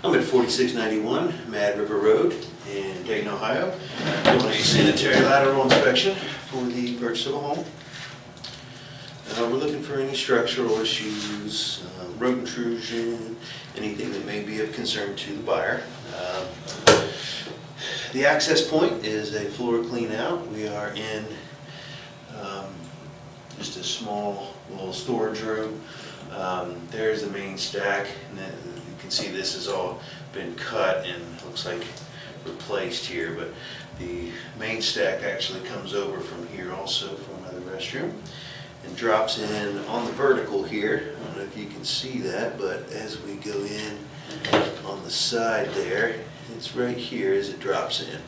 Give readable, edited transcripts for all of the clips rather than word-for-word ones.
I'm at 4691 Mad River Road in Dayton, Ohio, doing a sanitary lateral inspection for the purchase of a home. We're looking for any structural issues, road intrusion, anything that may be of concern to the buyer. The access point is a floor clean out. We are in just a small little storage room. There's the main stack, and then you can see this has all been cut and looks like replaced here, but the main stack actually comes over from here also from the restroom and drops in on the vertical here. I don't know if you can see that, but as we go in on the side there, it's right here as it drops in.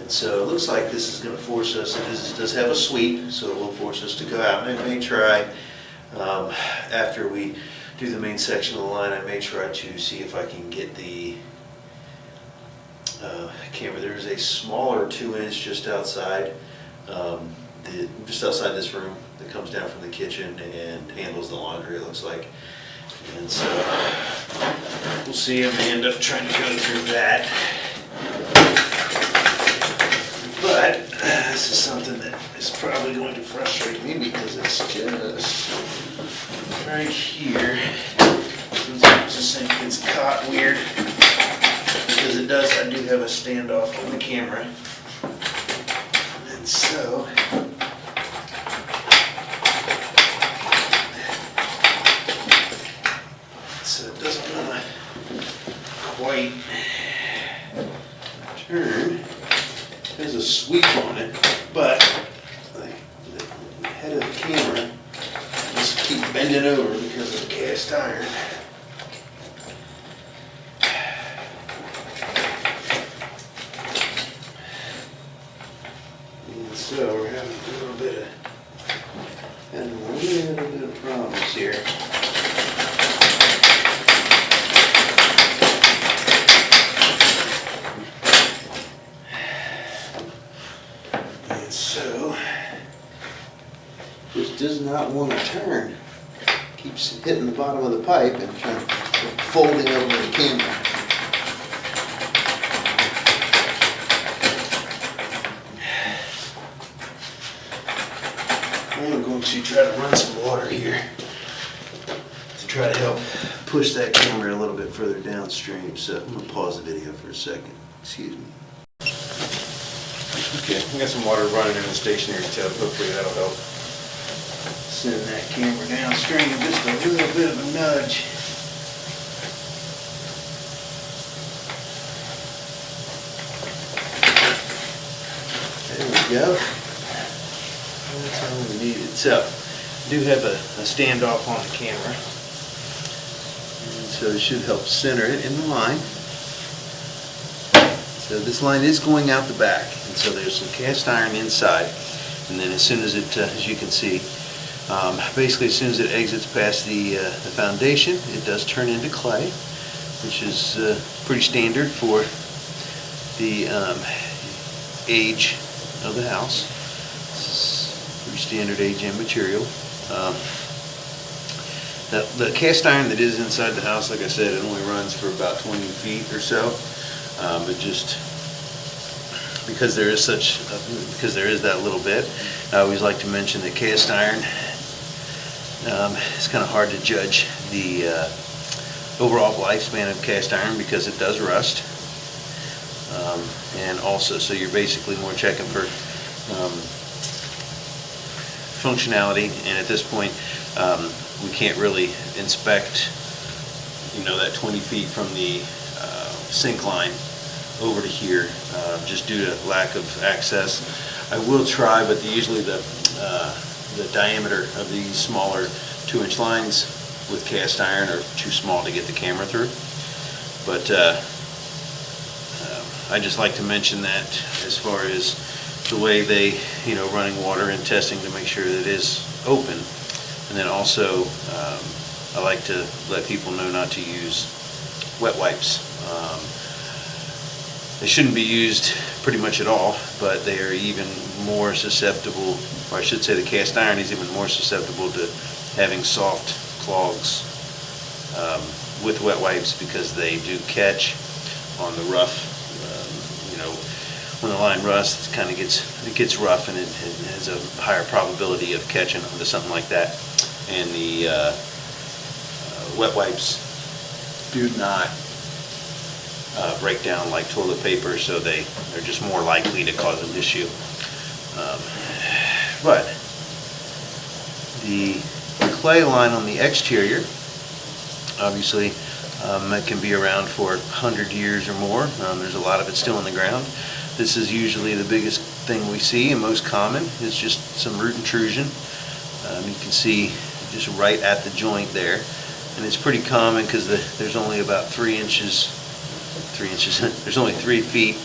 And so it looks like this is going to force us, it does have a sweep, so it will force us to go out. And I may try, after we do the main section of the line, I may try to see if I can get the camera. There's a smaller 2-inch just outside, just outside this room that comes down from the kitchen and handles the laundry, it looks like. And so we'll see. I may end up trying to go through that. But this is something that is probably going to frustrate me because it's just right here. Sometimes the sink gets caught weird because it does. I do have a standoff on the camera, and so it doesn't want to quite turn. There's a sweep on it, but the head of the camera just keep bending over because of the cast iron. And so we're having a little bit of problems here. So, this does not want to turn. Keeps hitting the bottom of the pipe and trying to folding over the camera. I'm going to try to run some water here to try to help push that camera a little bit further downstream. So I'm going to pause the video for a second. Excuse me. Okay, I got some water running in the stationary tub. Hopefully that'll help. Send that camera downstream just a little bit of a nudge. There we go. That's all we needed. So, I do have a standoff on the camera. And so it should help center it in the line. So this line is going out the back, and so there's some cast iron inside, and then as soon as it, as you can see, basically as soon as it exits past the foundation, it does turn into clay, which is pretty standard for the age of the house. It's pretty standard age and material. The cast iron that is inside the house, like I said, it only runs for about 20 feet or so. But just because there is that little bit, I always like to mention that cast iron, it's kind of hard to judge the overall lifespan of cast iron because it does rust, and also so you're basically more checking for functionality, and at this point we can't really inspect, that 20 feet from the sink line over to here, just due to lack of access. I will try, but usually the diameter of these smaller 2-inch lines with cast iron are too small to get the camera through. But I just like to mention that as far as the way they, running water and testing to make sure that it is open. And then also, I like to let people know not to use wet wipes. They shouldn't be used pretty much at all, but they are even more susceptible, or I should say the cast iron is even more susceptible to having soft clogs with wet wipes because they do catch on the rough. You know, when the line rusts, it gets rough, and it has a higher probability of catching onto something like that. And the wet wipes do not break down like toilet paper, so they're just more likely to cause an issue. But the clay line on the exterior, obviously, it can be around for 100 years or more. There's a lot of it still in the ground. This is usually the biggest thing we see and most common is just some root intrusion. You can see just right at the joint there, and it's pretty common because there's only about 3 inches. There's only 3 feet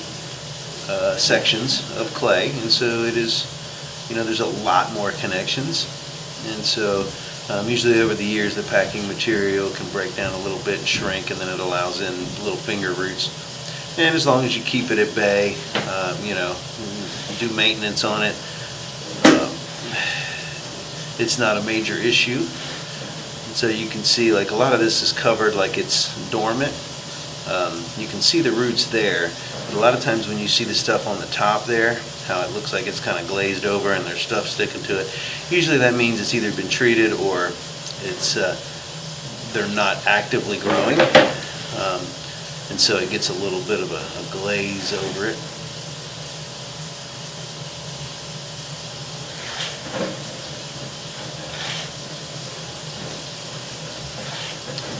sections of clay, and so it is, you know, there's a lot more connections, and so usually over the years the packing material can break down a little bit and shrink, and then it allows in little finger roots. And as long as you keep it at bay, you know, do maintenance on it, it's not a major issue. And so you can see, like, a lot of this is covered like it's dormant. You can see the roots there, but a lot of times when you see the stuff on the top there, how it looks like it's kind of glazed over and there's stuff sticking to it, usually that means it's either been treated or it's they're not actively growing, and so it gets a little bit of a glaze over it.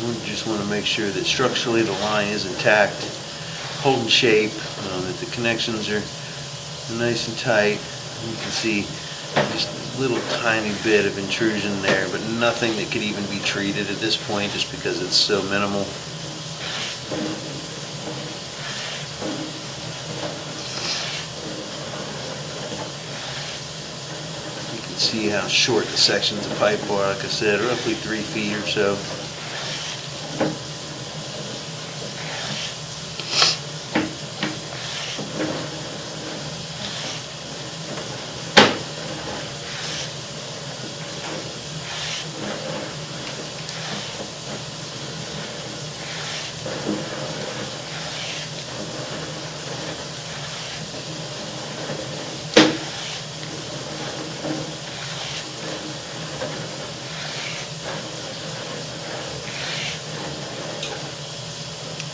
We just want to make sure that structurally the line is intact, holding shape, that the connections are nice and tight. You can see just a little tiny bit of intrusion there, but nothing that could even be treated at this point just because it's so minimal. You can see how short the sections of pipe are, like I said, roughly 3 feet or so.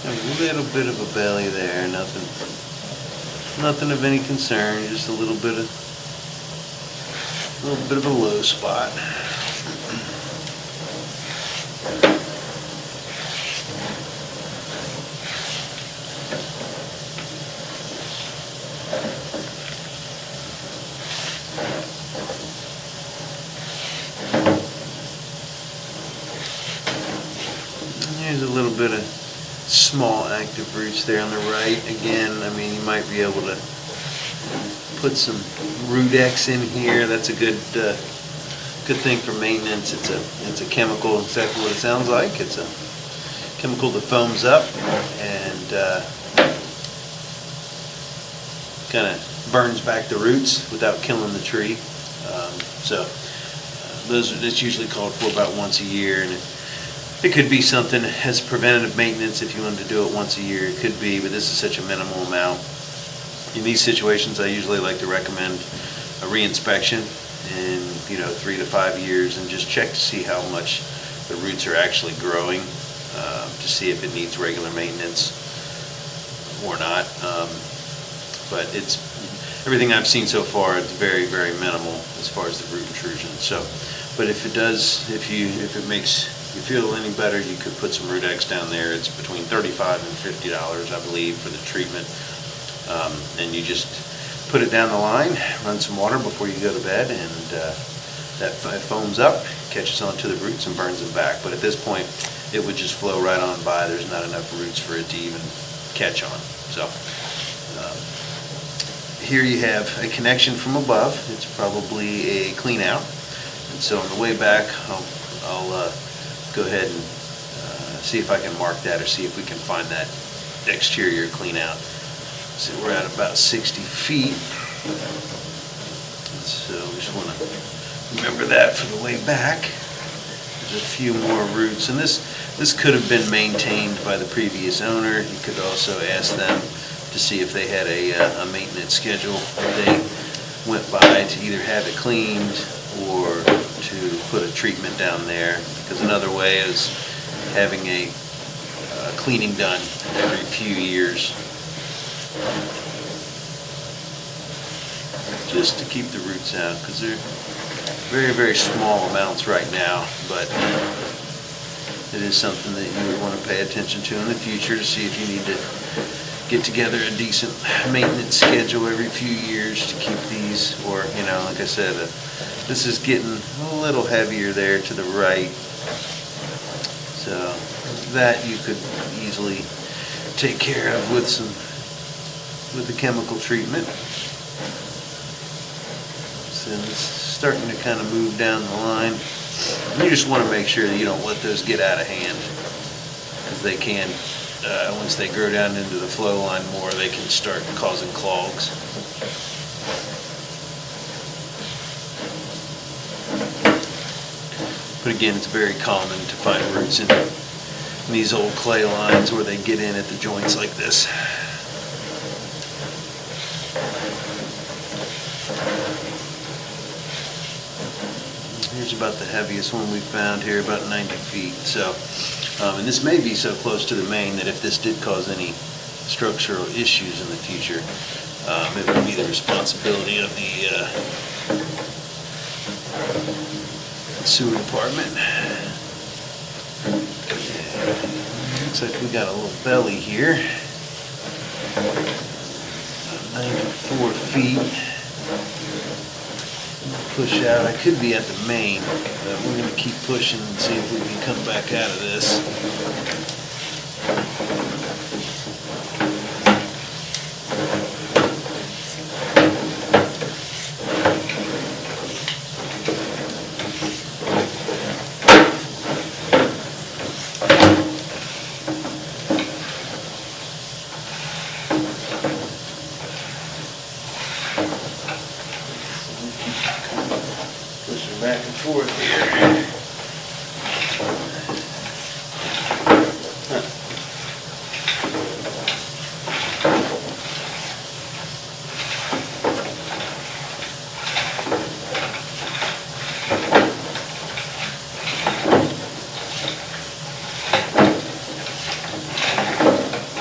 A little bit of a belly there, nothing of any concern, just a little bit of a low spot. Here's a little bit of small active roots there on the right. Again, I mean, you might be able to put some Rudex in here. That's a good thing for maintenance. It's a chemical, exactly what it sounds like. It's a chemical that foams up and kind of burns back the roots without killing the tree. That's usually called for about once a year, and it could be something as preventative maintenance if you wanted to do it once a year. It could be, but this is such a minimal amount. In these situations, I usually like to recommend a reinspection in 3 to 5 years and just check to see how much the roots are actually growing, to see if it needs regular maintenance or not. But it's everything I've seen so far. It's very, very minimal as far as the root intrusion. So, but if it makes you feel any better, you could put some Rudex down there. It's between $35 and $50, I believe, for the treatment. And you just put it down the line, run some water before you go to bed, and that foams up, catches onto the roots and burns them back. But at this point, it would just flow right on by. There's not enough roots for it to even catch on. So here you have a connection from above. It's probably a clean out. And so on the way back, I'll go ahead and see if I can mark that, or see if we can find that exterior clean out. So we're at about 60 feet. So we just want to remember that for the way back. There's a few more roots, and this This could have been maintained by the previous owner. You could also ask them to see if they had a maintenance schedule that they went by to either have it cleaned or to put a treatment down there. Because another way is having a cleaning done every few years, just to keep the roots out, because they're very, very small amounts right now, but it is something that you would want to pay attention to in the future to see if you need to get together a decent maintenance schedule every few years to keep these, or, you know, like I said, this is getting a little heavier there to the right, so that you could easily take care of with the chemical treatment. So it's starting to kind of move down the line. You just want to make sure that you don't let those get out of hand, because they can, once they grow down into the flow line more, they can start causing clogs. But again, it's very common to find roots in these old clay lines where they get in at the joints like this. Here's about the heaviest one we found here, about 90 feet. So, and this may be so close to the main that if this did cause any structural issues in the future, it would be the responsibility of the sewer department. Looks like we got a little belly here, about 94 feet. Push out. I could be at the main, but we're going to keep pushing and see if we can come back out of this. Pushing back and forth here.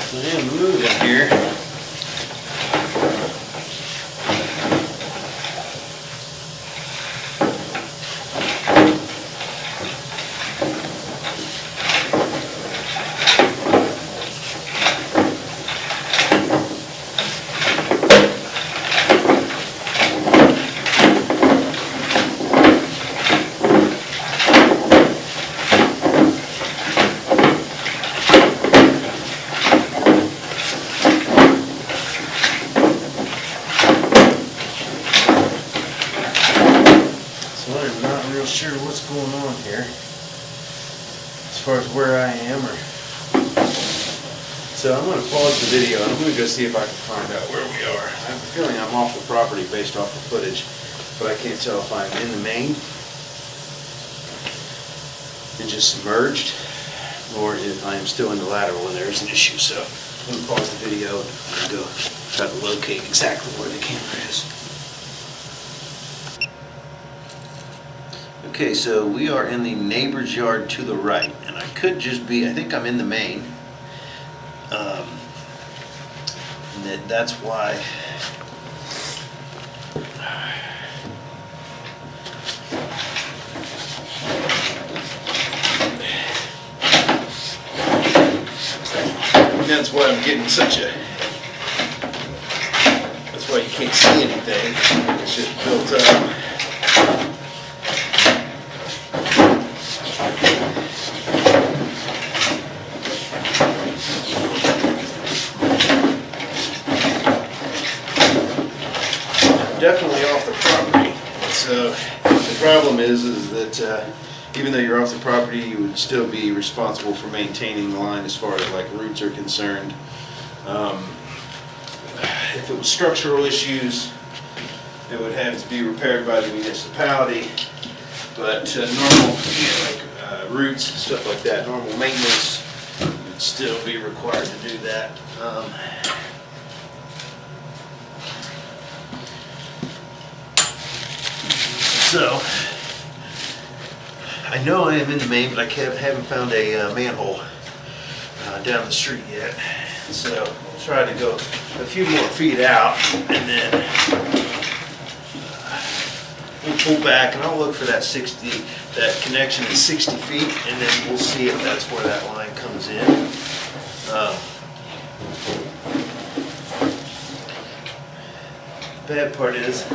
So I am moving here. Sure what's going on here as far as where I am, so I'm going to pause the video and I'm going to go see if I can find out where we are. I have a feeling I'm off the property based off the footage, but I can't tell if I'm in the main and just submerged or if I am still in the lateral and there's an issue. So I'm going to pause the video and go try to locate exactly where the camera is. Okay, so we are in the neighbor's yard to the right, and I could just be, I think I'm in the main, and that's why I'm getting such a, that's why you can't see anything, it's just built up. Definitely off the property. So the problem is that even though you're off the property, you would still be responsible for maintaining the line as far as like roots are concerned. If it was structural issues, it would have to be repaired by the municipality. But normal, like roots hydrants, stuff like that. Normal maintenance would still be required to do that. So, I know I am in the main, but I haven't found a manhole down the street yet. So, I'll try to go a few more feet out, and then we'll pull back, and I'll look for that connection at 60 feet, and then we'll see if that's where that line comes in. Bad part is,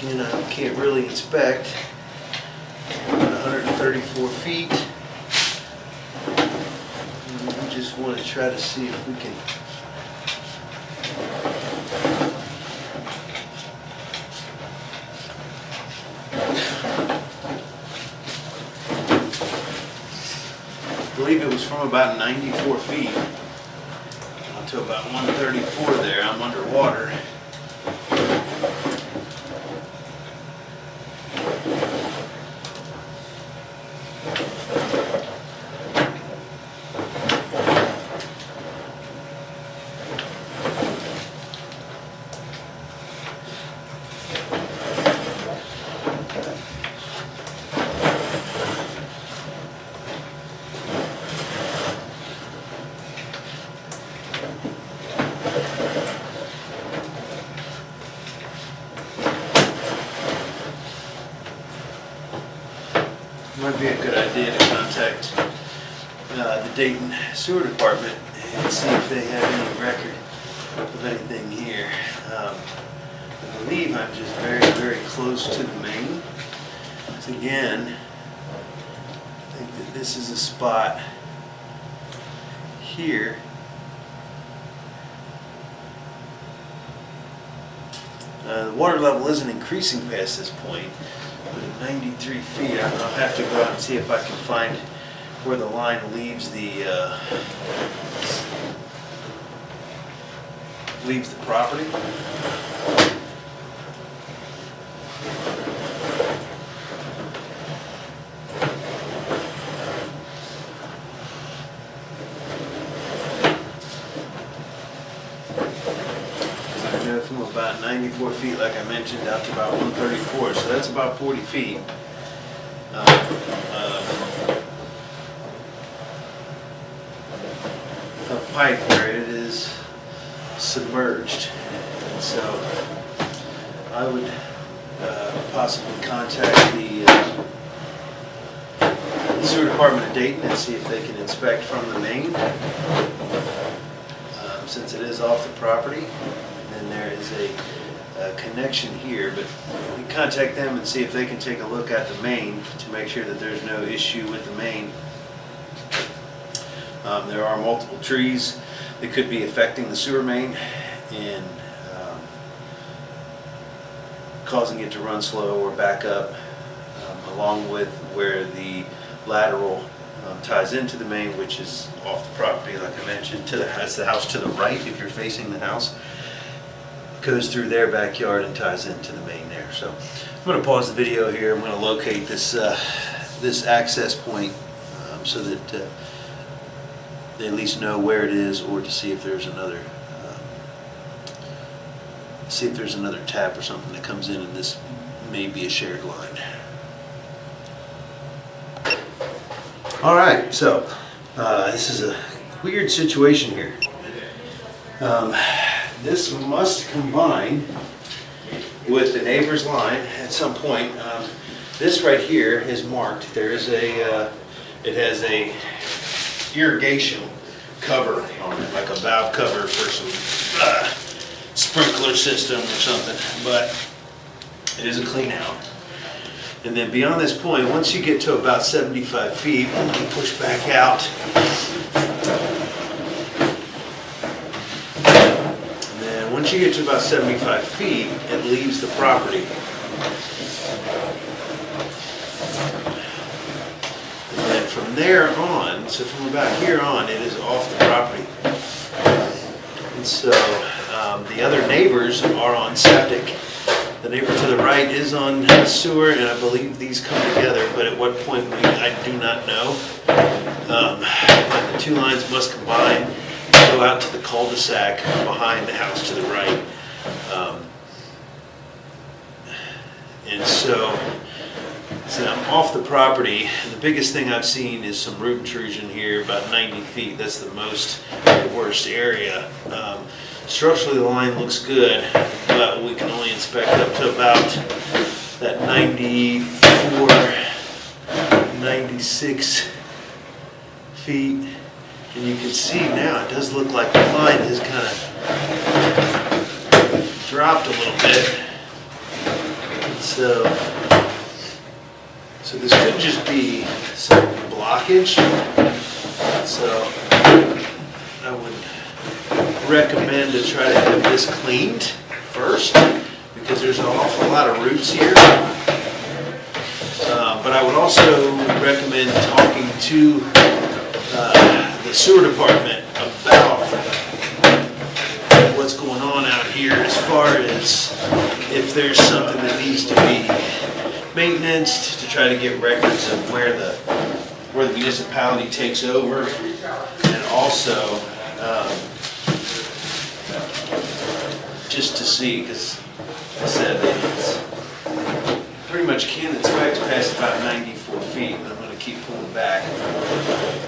you know, I can't really inspect. About 134 feet. And we just want to try to see if we can. I believe it was from about 94 feet to about 134 there. I'm underwater. Might be a good idea to contact the Dayton Sewer Department and see if they have any record of anything here. I believe I'm just very, very close to the main. So again, I think that this is a spot here. The water level isn't increasing past this point. But at 93 feet, I'll have to go out and see if I can find where the line leaves the property. I know from about 94 feet, like I mentioned, out to about 134, so that's about 40 feet. Of pipe where it is submerged. And so I would possibly contact the sewer department of Dayton and see if they can inspect from the main, since it is off the property. And there is a connection here, but we can contact them and see if they can take a look at the main to make sure that there's no issue with the main. There are multiple trees that could be affecting the sewer main and causing it to run slow or back up, along with where the lateral ties into the main, which is off the property, like I mentioned. It's the house to the right if you're facing the house. Goes through their backyard and ties into the main there. So I'm going to pause the video here. I'm going to locate this this access point so that they at least know where it is, or to see if there's another tap or something that comes in, and this may be a shared line. All right, so this is a weird situation here. This must combine with the neighbor's line at some point. This right here is marked. There is it has a irrigation cover on it, like a valve cover for some sprinkler system or something, but it isn't clean out. And then beyond this point, once you get to about 75 feet, you push back out. Once you get to about 75 feet, it leaves the property. And then from there on, so from about here on, it is off the property. And so the other neighbors are on septic, The neighbor to the right is on sewer, and I believe these come together, but at what point I do not know. But the two lines must combine, go out to the cul-de-sac behind the house to the right. And so I'm off the property. The biggest thing I've seen is some root intrusion here, about 90 feet. That's the worst area. Structurally, the line looks good, but we can only inspect up to about that 94, 96 feet. And you can see now it does look like the line has kind of dropped a little bit. So this could just be some blockage. So I would recommend to try to have this cleaned first, because there's an awful lot of roots here. But I would also recommend talking to the sewer department about what's going on out here, as far as if there's something that needs to be maintenance, to try to get records of where the municipality takes over, and also just to see, because I said it's pretty much can't inspect past about 94 feet, but I'm going to keep pulling back.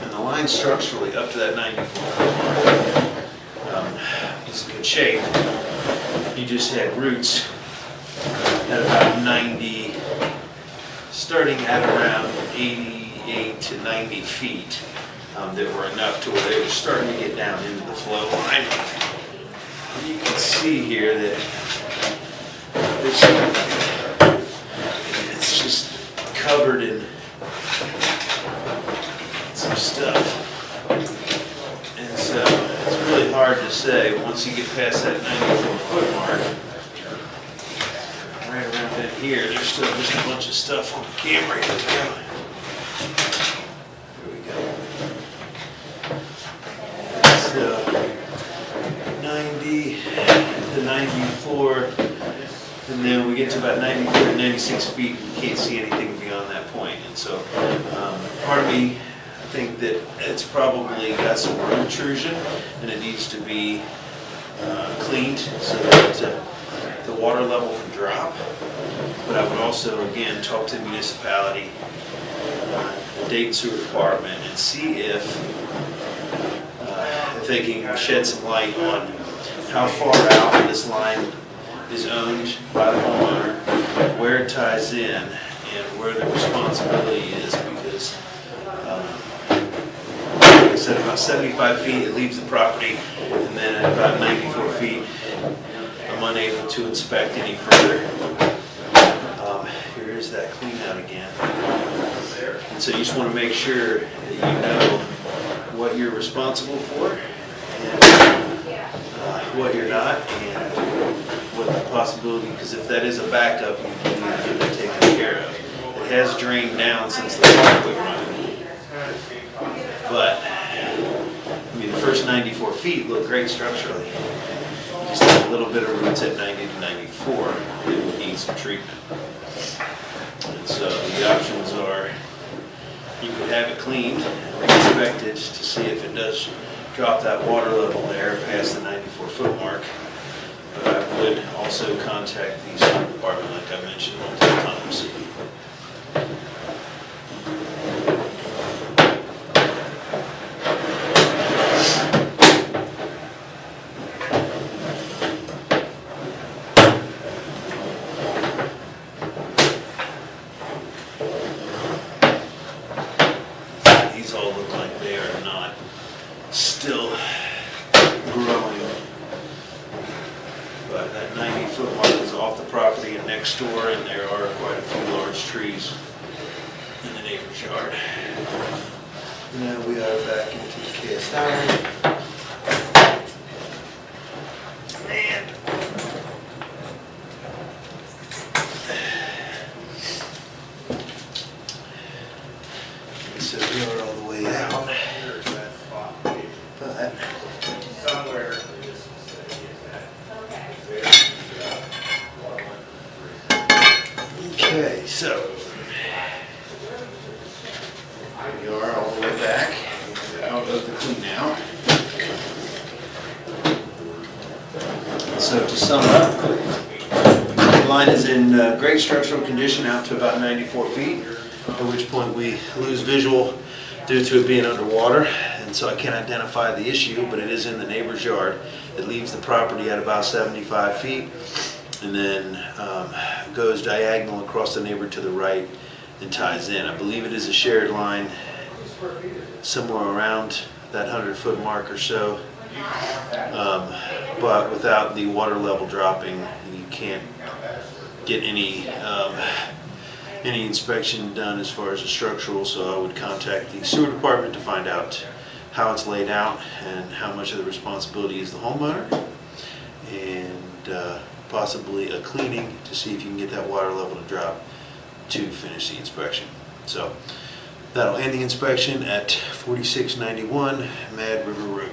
And the line structurally up to that 94 foot mark is in good shape. You just had roots at about 90, starting at around 88 to 90 feet that were enough to where they were starting to get down into the flow line. And you can see here that it's just covered in some stuff. And so it's really hard to say once you get past that 94 foot mark. Right around in here, there's still just a bunch of stuff on the camera. Here we go. So 90 to 94, and then we get to about 94 to 96 feet, we can't see anything beyond that point. And so part of me, I think that it's probably got some root intrusion, and it needs to be cleaned so that the water level can drop. But I would also, again, talk to the municipality, the Dayton Sewer Department, and see if they can shed some light on how far out this line is owned by the homeowner, where it ties in, and where the responsibility is, because like I said, about 75 feet it leaves the property, and then at about 94 feet I'm unable to inspect any further. Here is that clean out again. And so you just want to make sure that you know what you're responsible for, and what you're not, and what the possibility, because if that is a backup, you need to get that taken care of. It has drained down since the water quit running. But, I mean, the first 94 feet look great structurally. You just have a little bit of roots at 90 to 94 that would need some treatment. And so the options are, you could have it cleaned, re-inspected to see if it does drop that water level there past the 94 foot mark. But I would also contact the sewer department, like I mentioned multiple times. These all look like they are not still growing. But that 90-foot mark is off the property and next door, and there are quite a few large trees in the neighbor's yard. Now we are back into the cast iron. And so we are all the way out. But We are all the way back out of the clean out. So to sum up, the line is in great structural condition out to about 94 feet, at which point we lose visual due to it being underwater, and so I can't identify the issue, but it is in the neighbor's yard. It leaves the property at about 75 feet and then goes diagonal across the neighbor to the right and ties in. I believe it is a shared line somewhere around that 100-foot mark or so, but without the water level dropping, you can't get any inspection done as far as the structural, so I would contact the sewer department to find out how it's laid out and how much of the responsibility is the homeowner, and possibly a cleaning to see if you can get that water level to drop to finish the inspection. So that'll end the inspection at 4691 Mad River Road.